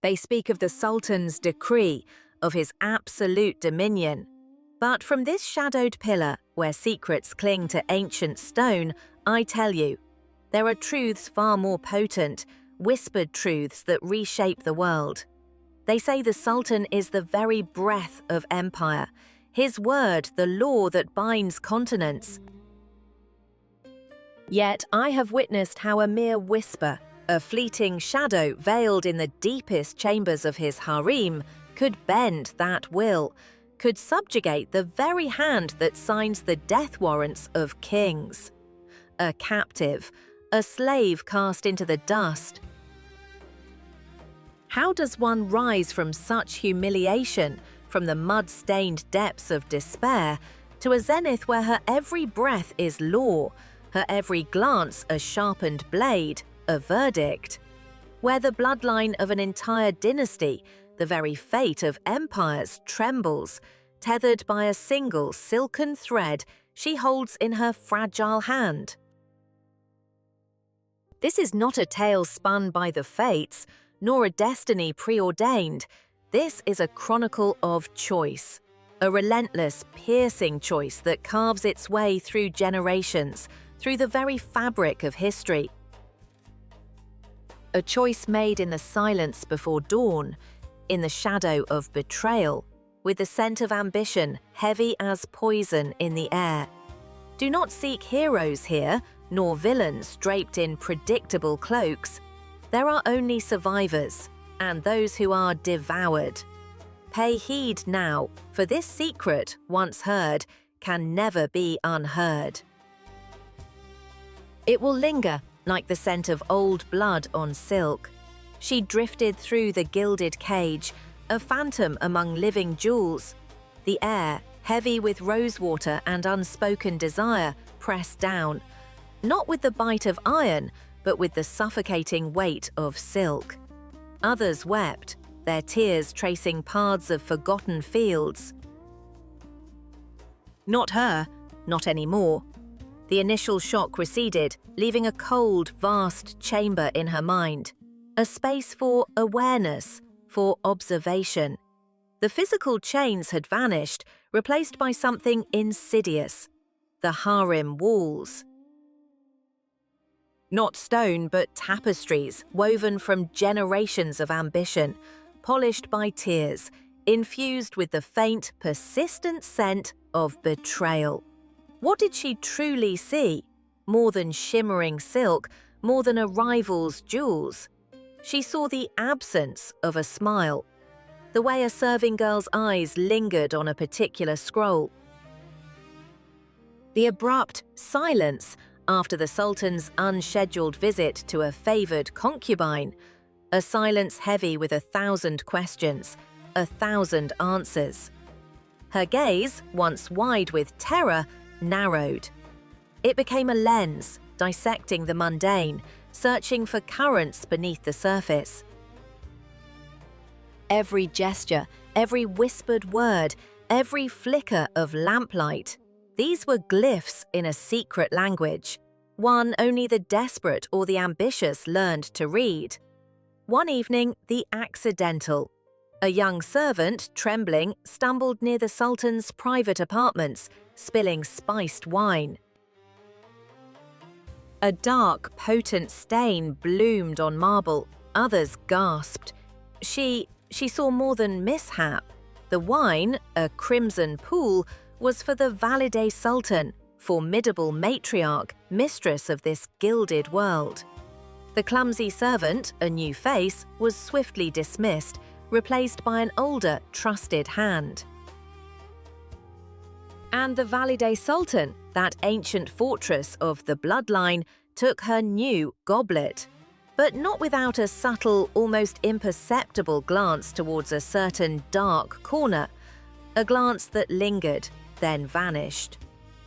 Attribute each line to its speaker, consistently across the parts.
Speaker 1: They speak of the Sultan's decree, of his absolute dominion. But from this shadowed pillar, where secrets cling to ancient stone, I tell you, there are truths far more potent, whispered truths that reshape the world. They say the Sultan is the very breath of empire, his word the law that binds continents. Yet I have witnessed how a mere whisper, a fleeting shadow veiled in the deepest chambers of his harem, could bend that will, could subjugate the very hand that signs the death warrants of kings. A captive, a slave cast into the dust. How does one rise from such humiliation, from the mud-stained depths of despair, to a zenith where her every breath is law, her every glance a sharpened blade, a verdict? Where the bloodline of an entire dynasty, the very fate of empires, trembles, tethered by a single silken thread she holds in her fragile hand. This is not a tale spun by the fates, nor a destiny preordained. This is a chronicle of choice, a relentless, piercing choice that carves its way through generations, through the very fabric of history. A choice made in the silence before dawn, in the shadow of betrayal, with the scent of ambition heavy as poison in the air. Do not seek heroes here, nor villains draped in predictable cloaks. There are only survivors, and those who are devoured. Pay heed now, for this secret, once heard, can never be unheard. It will linger like the scent of old blood on silk. She drifted through the gilded cage, a phantom among living jewels. The air, heavy with rosewater and unspoken desire, pressed down, not with the bite of iron, but with the suffocating weight of silk. Others wept, their tears tracing paths of forgotten fields. Not her, not anymore. The initial shock receded, leaving a cold, vast chamber in her mind, a space for awareness, for observation. The physical chains had vanished, replaced by something insidious, the harem walls. Not stone, but tapestries woven from generations of ambition, polished by tears, infused with the faint, persistent scent of betrayal. What did she truly see? More than shimmering silk, more than a rival's jewels. She saw the absence of a smile, the way a serving girl's eyes lingered on a particular scroll. The abrupt silence after the Sultan's unscheduled visit to a favored concubine, a silence heavy with 1,000 questions, 1,000 answers. Her gaze, once wide with terror, narrowed. It became a lens, dissecting the mundane, searching for currents beneath the surface. Every gesture, every whispered word, every flicker of lamplight, these were glyphs in a secret language, one only the desperate or the ambitious learned to read. One evening, the accidental. A young servant, trembling, stumbled near the Sultan's private apartments, spilling spiced wine. A dark, potent stain bloomed on marble. Others gasped. She saw more than mishap. The wine, a crimson pool, was for the Valide Sultan, formidable matriarch, mistress of this gilded world. The clumsy servant, a new face, was swiftly dismissed, replaced by an older, trusted hand. And the Valide Sultan, that ancient fortress of the bloodline, took her new goblet, but not without a subtle, almost imperceptible glance towards a certain dark corner, a glance that lingered, then vanished.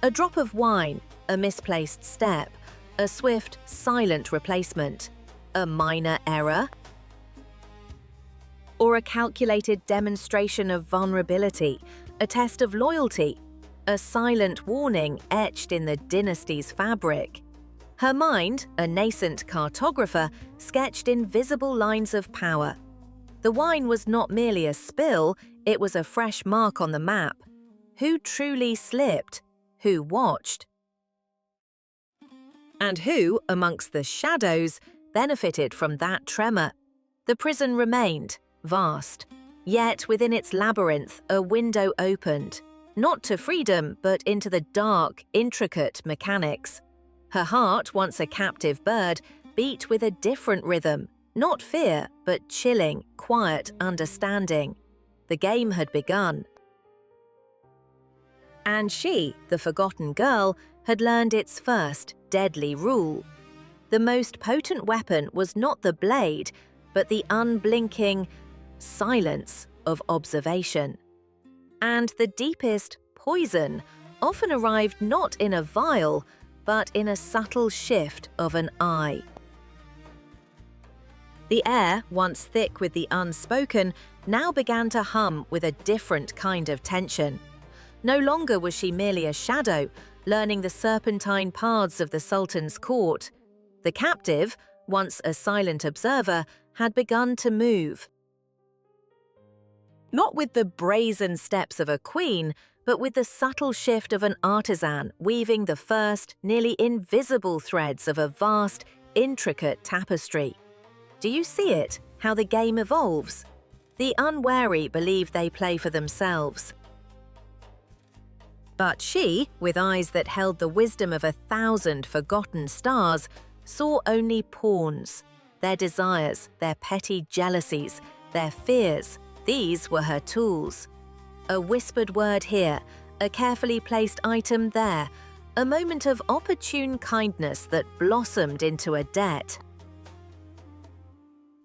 Speaker 1: A drop of wine, a misplaced step, a swift, silent replacement, a minor error, or a calculated demonstration of vulnerability, a test of loyalty, a silent warning etched in the dynasty's fabric. Her mind, a nascent cartographer, sketched invisible lines of power. The wine was not merely a spill, it was a fresh mark on the map. Who truly slipped? Who watched? And who, amongst the shadows, benefited from that tremor? The prison remained, vast. Yet within its labyrinth, a window opened, not to freedom, but into the dark, intricate mechanics. Her heart, once a captive bird, beat with a different rhythm, not fear, but chilling, quiet understanding. The game had begun. And she, the forgotten girl, had learned its first deadly rule. The most potent weapon was not the blade, but the unblinking silence of observation. And the deepest poison often arrived not in a vial, but in a subtle shift of an eye. The air, once thick with the unspoken, now began to hum with a different kind of tension. No longer was she merely a shadow, learning the serpentine paths of the Sultan's court. The captive, once a silent observer, had begun to move. Not with the brazen steps of a queen, but with the subtle shift of an artisan weaving the first, nearly invisible threads of a vast, intricate tapestry. Do you see it, how the game evolves? The unwary believe they play for themselves. But she, with eyes that held the wisdom of 1,000 forgotten stars, saw only pawns. Their desires, their petty jealousies, their fears, these were her tools. A whispered word here, a carefully placed item there, a moment of opportune kindness that blossomed into a debt.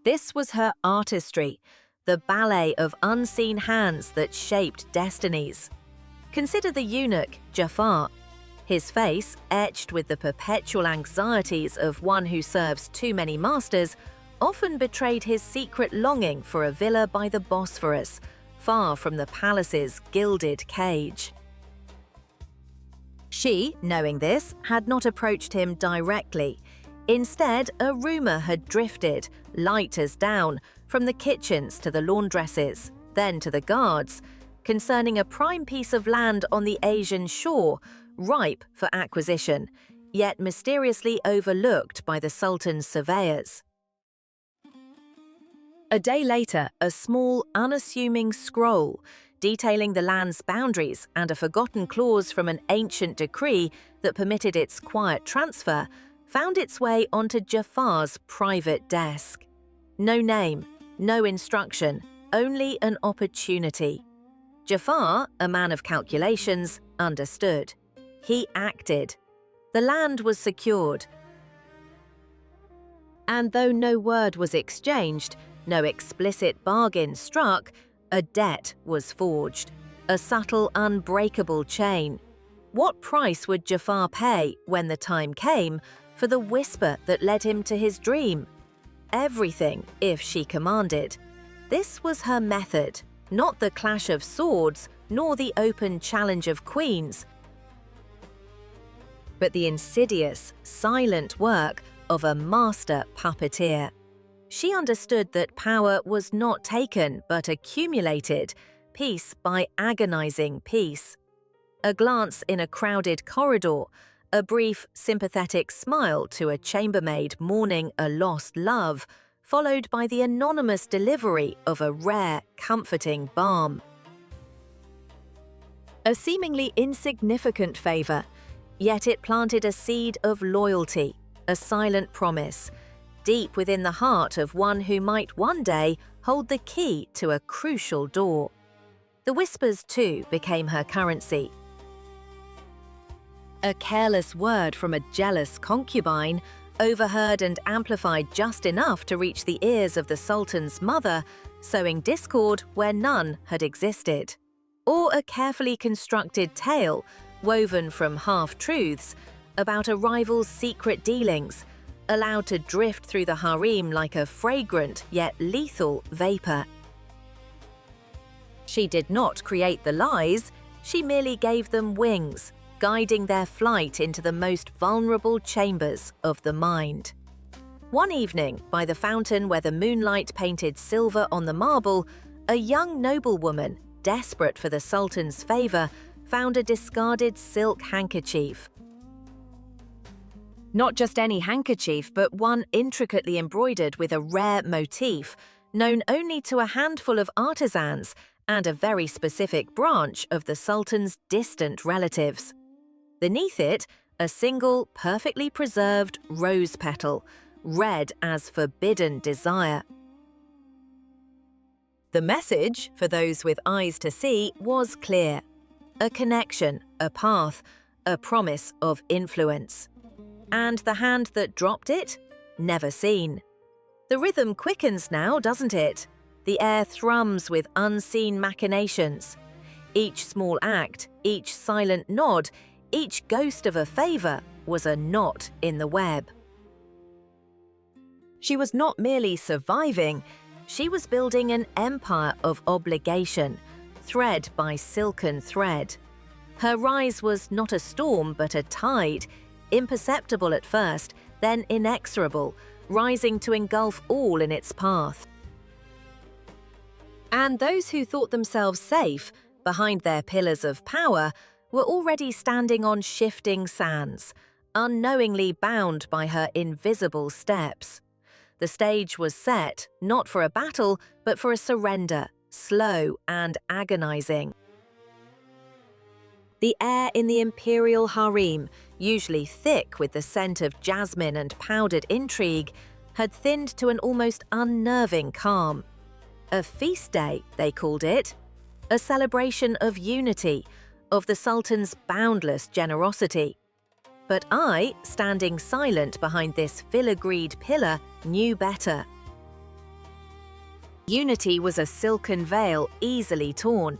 Speaker 1: This was her artistry, the ballet of unseen hands that shaped destinies. Consider the eunuch, Jafar. His face, etched with the perpetual anxieties of one who serves too many masters, often betrayed his secret longing for a villa by the Bosphorus, far from the palace's gilded cage. She, knowing this, had not approached him directly. Instead, a rumor had drifted, light as down, from the kitchens to the laundresses, then to the guards, concerning a prime piece of land on the Asian shore, ripe for acquisition, yet mysteriously overlooked by the Sultan's surveyors. A day later, a small, unassuming scroll detailing the land's boundaries and a forgotten clause from an ancient decree that permitted its quiet transfer found its way onto Jafar's private desk. No name, no instruction, only an opportunity. Jafar, a man of calculations, understood. He acted. The land was secured. And though no word was exchanged, no explicit bargain struck, a debt was forged, a subtle, unbreakable chain. What price would Jafar pay, when the time came, for the whisper that led him to his dream? Everything, if she commanded. This was her method, not the clash of swords, nor the open challenge of queens, but the insidious, silent work of a master puppeteer. She understood that power was not taken but accumulated, piece by agonizing piece. A glance in a crowded corridor, a brief, sympathetic smile to a chambermaid mourning a lost love, followed by the anonymous delivery of a rare, comforting balm. A seemingly insignificant favor, yet it planted a seed of loyalty, a silent promise, deep within the heart of one who might one day hold the key to a crucial door. The whispers, too, became her currency. A careless word from a jealous concubine, overheard and amplified just enough to reach the ears of the Sultan's mother, sowing discord where none had existed. Or a carefully constructed tale, woven from half-truths, about a rival's secret dealings, allowed to drift through the harem like a fragrant yet lethal vapor. She did not create the lies, she merely gave them wings, guiding their flight into the most vulnerable chambers of the mind. One evening, by the fountain where the moonlight painted silver on the marble, a young noblewoman, desperate for the Sultan's favor, found a discarded silk handkerchief. Not just any handkerchief, but one intricately embroidered with a rare motif, known only to a handful of artisans and a very specific branch of the Sultan's distant relatives. Beneath it, a single, perfectly preserved rose petal, red as forbidden desire. The message, for those with eyes to see, was clear. A connection, a path, a promise of influence. And the hand that dropped it? Never seen. The rhythm quickens now, doesn't it? The air thrums with unseen machinations. Each small act, each silent nod, each ghost of a favor was a knot in the web. She was not merely surviving, she was building an empire of obligation, thread by silken thread. Her rise was not a storm but a tide, imperceptible at first, then inexorable, rising to engulf all in its path. And those who thought themselves safe behind their pillars of power were already standing on shifting sands, unknowingly bound by her invisible steps. The stage was set, not for a battle, but for a surrender, slow and agonizing. The air in the imperial harem, usually thick with the scent of jasmine and powdered intrigue, had thinned to an almost unnerving calm. A feast day, they called it. A celebration of unity, of the Sultan's boundless generosity. But I, standing silent behind this filigreed pillar, knew better. Unity was a silken veil easily torn.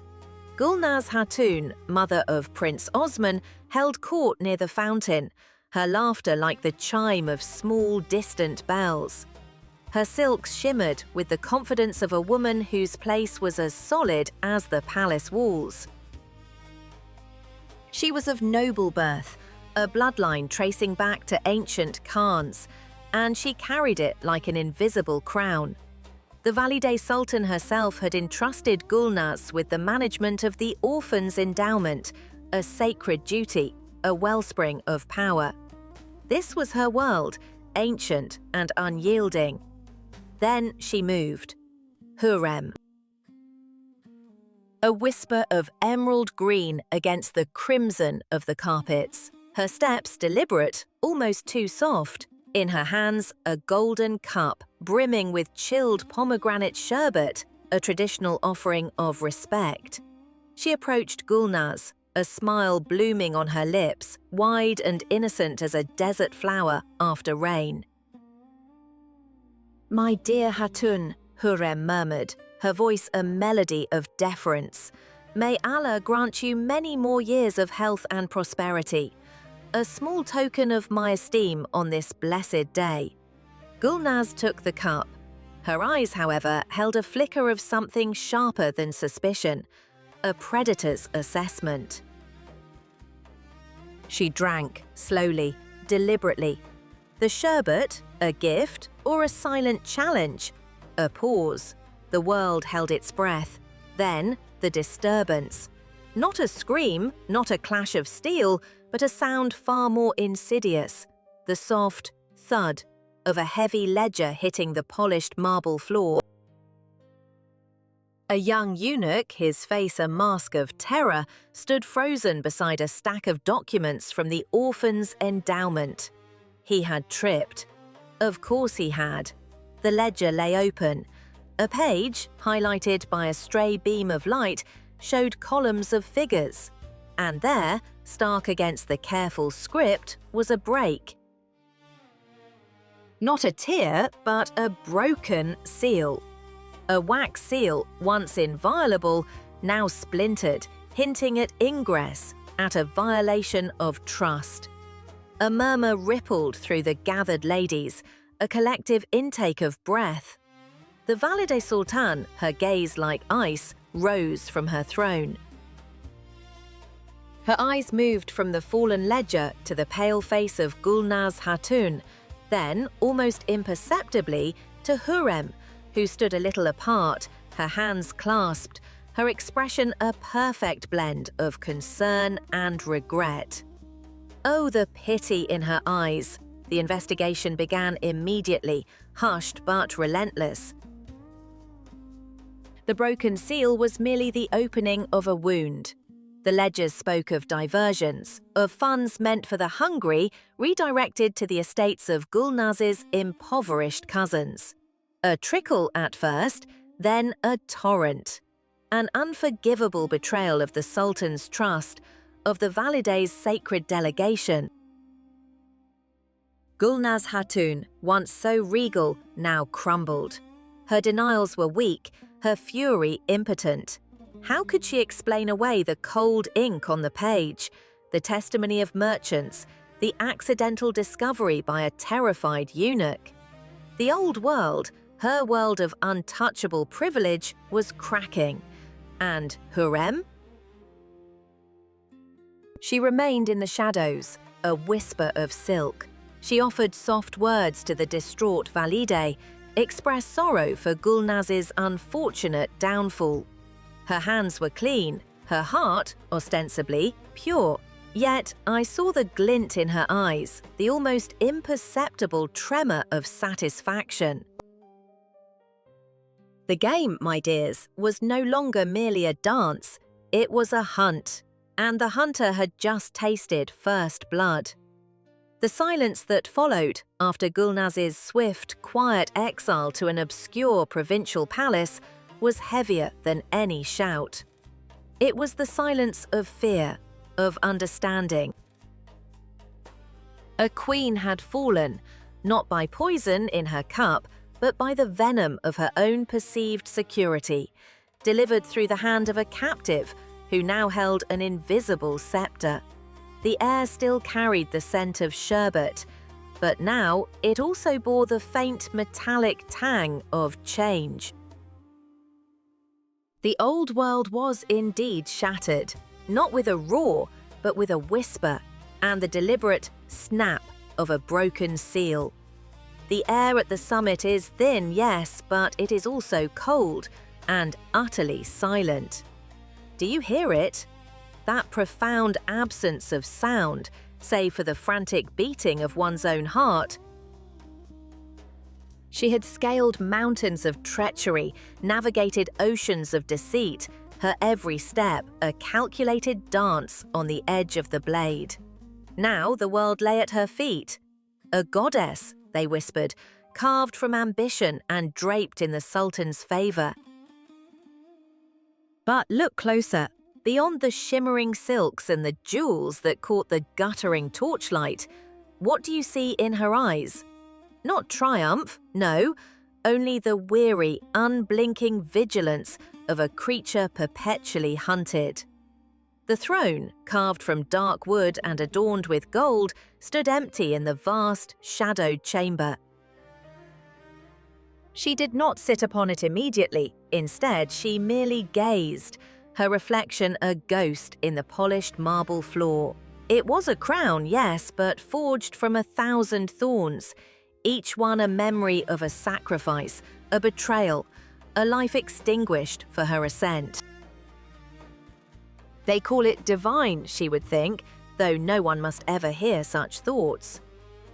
Speaker 1: Gulnaz Hatun, mother of Prince Osman, held court near the fountain, her laughter like the chime of small, distant bells. Her silks shimmered with the confidence of a woman whose place was as solid as the palace walls. She was of noble birth, a bloodline tracing back to ancient Khans, and she carried it like an invisible crown. The Valide Sultan herself had entrusted Gulnaz with the management of the orphan's endowment, a sacred duty, a wellspring of power. This was her world, ancient and unyielding. Then she moved. Hurrem. A whisper of emerald green against the crimson of the carpets. Her steps deliberate, almost too soft. In her hands, a golden cup brimming with chilled pomegranate sherbet, a traditional offering of respect. She approached Gulnaz, a smile blooming on her lips, wide and innocent as a desert flower after rain. "My dear Hatun," Hurrem murmured, her voice a melody of deference. "May Allah grant you many more years of health and prosperity. A small token of my esteem on this blessed day." Gulnaz took the cup. Her eyes, however, held a flicker of something sharper than suspicion, a predator's assessment. She drank, slowly, deliberately. The sherbet, a gift or a silent challenge? A pause. The world held its breath. Then, the disturbance. Not a scream, not a clash of steel, but a sound far more insidious. The soft thud of a heavy ledger hitting the polished marble floor. A young eunuch, his face a mask of terror, stood frozen beside a stack of documents from the orphan's endowment. He had tripped. Of course he had. The ledger lay open. A page, highlighted by a stray beam of light, showed columns of figures. And there, stark against the careful script, was a break. Not a tear, but a broken seal. A wax seal, once inviolable, now splintered, hinting at ingress, at a violation of trust. A murmur rippled through the gathered ladies, a collective intake of breath. The Valide Sultan, her gaze like ice, rose from her throne. Her eyes moved from the fallen ledger to the pale face of Gulnaz Hatun. Then, almost imperceptibly, to Hurrem, who stood a little apart, her hands clasped, her expression a perfect blend of concern and regret. Oh, the pity in her eyes! The investigation began immediately, hushed but relentless. The broken seal was merely the opening of a wound. The ledgers spoke of diversions, of funds meant for the hungry redirected to the estates of Gulnaz's impoverished cousins. A trickle at first, then a torrent. An unforgivable betrayal of the Sultan's trust, of the Valide's sacred delegation. Gulnaz Hatun, once so regal, now crumbled. Her denials were weak, her fury impotent. How could she explain away the cold ink on the page, the testimony of merchants, the accidental discovery by a terrified eunuch? The old world, her world of untouchable privilege, was cracking. And Hurrem? She remained in the shadows, a whisper of silk. She offered soft words to the distraught Valide, expressed sorrow for Gulnaz's unfortunate downfall. Her hands were clean, her heart, ostensibly, pure. Yet I saw the glint in her eyes, the almost imperceptible tremor of satisfaction. The game, my dears, was no longer merely a dance, it was a hunt, and the hunter had just tasted first blood. The silence that followed after Gulnaz's swift, quiet exile to an obscure provincial palace was heavier than any shout. It was the silence of fear, of understanding. A queen had fallen, not by poison in her cup, but by the venom of her own perceived security, delivered through the hand of a captive who now held an invisible scepter. The air still carried the scent of sherbet, but now it also bore the faint metallic tang of change. The old world was indeed shattered, not with a roar, but with a whisper and the deliberate snap of a broken seal. The air at the summit is thin, yes, but it is also cold and utterly silent. Do you hear it? That profound absence of sound, save for the frantic beating of one's own heart. She had scaled mountains of treachery, navigated oceans of deceit, her every step a calculated dance on the edge of the blade. Now the world lay at her feet. A goddess, they whispered, carved from ambition and draped in the Sultan's favor. But look closer. Beyond the shimmering silks and the jewels that caught the guttering torchlight, what do you see in her eyes? Not triumph, no, only the weary, unblinking vigilance of a creature perpetually hunted. The throne, carved from dark wood and adorned with gold, stood empty in the vast, shadowed chamber. She did not sit upon it immediately. Instead, she merely gazed, her reflection a ghost in the polished marble floor. It was a crown, yes, but forged from 1,000 thorns, each one a memory of a sacrifice, a betrayal, a life extinguished for her ascent. They call it divine, she would think, though no one must ever hear such thoughts.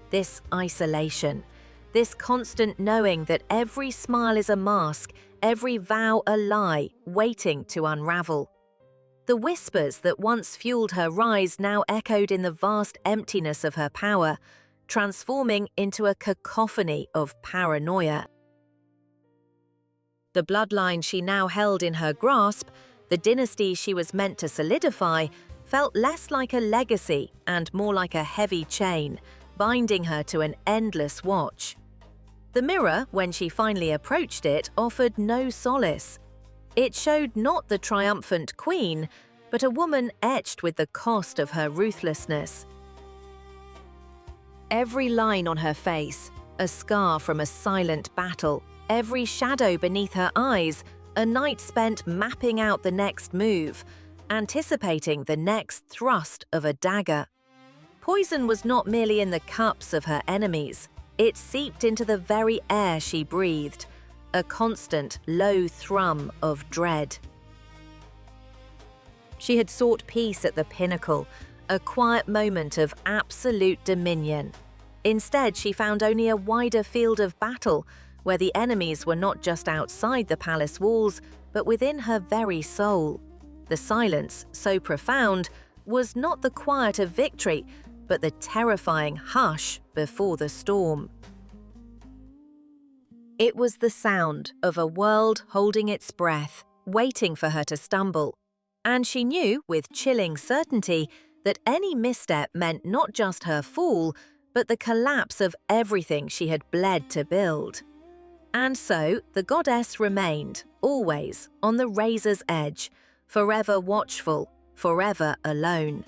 Speaker 1: This isolation, this constant knowing that every smile is a mask, every vow a lie, waiting to unravel. The whispers that once fueled her rise now echoed in the vast emptiness of her power, transforming into a cacophony of paranoia. The bloodline she now held in her grasp, the dynasty she was meant to solidify, felt less like a legacy and more like a heavy chain, binding her to an endless watch. The mirror, when she finally approached it, offered no solace. It showed not the triumphant queen, but a woman etched with the cost of her ruthlessness. Every line on her face, a scar from a silent battle, every shadow beneath her eyes, a night spent mapping out the next move, anticipating the next thrust of a dagger. Poison was not merely in the cups of her enemies. It seeped into the very air she breathed, a constant low thrum of dread. She had sought peace at the pinnacle, a quiet moment of absolute dominion. Instead, she found only a wider field of battle, where the enemies were not just outside the palace walls, but within her very soul. The silence, so profound, was not the quiet of victory, but the terrifying hush before the storm. It was the sound of a world holding its breath, waiting for her to stumble. And she knew with chilling certainty that any misstep meant not just her fall, but the collapse of everything she had bled to build. And so the goddess remained, always, on the razor's edge, forever watchful, forever alone.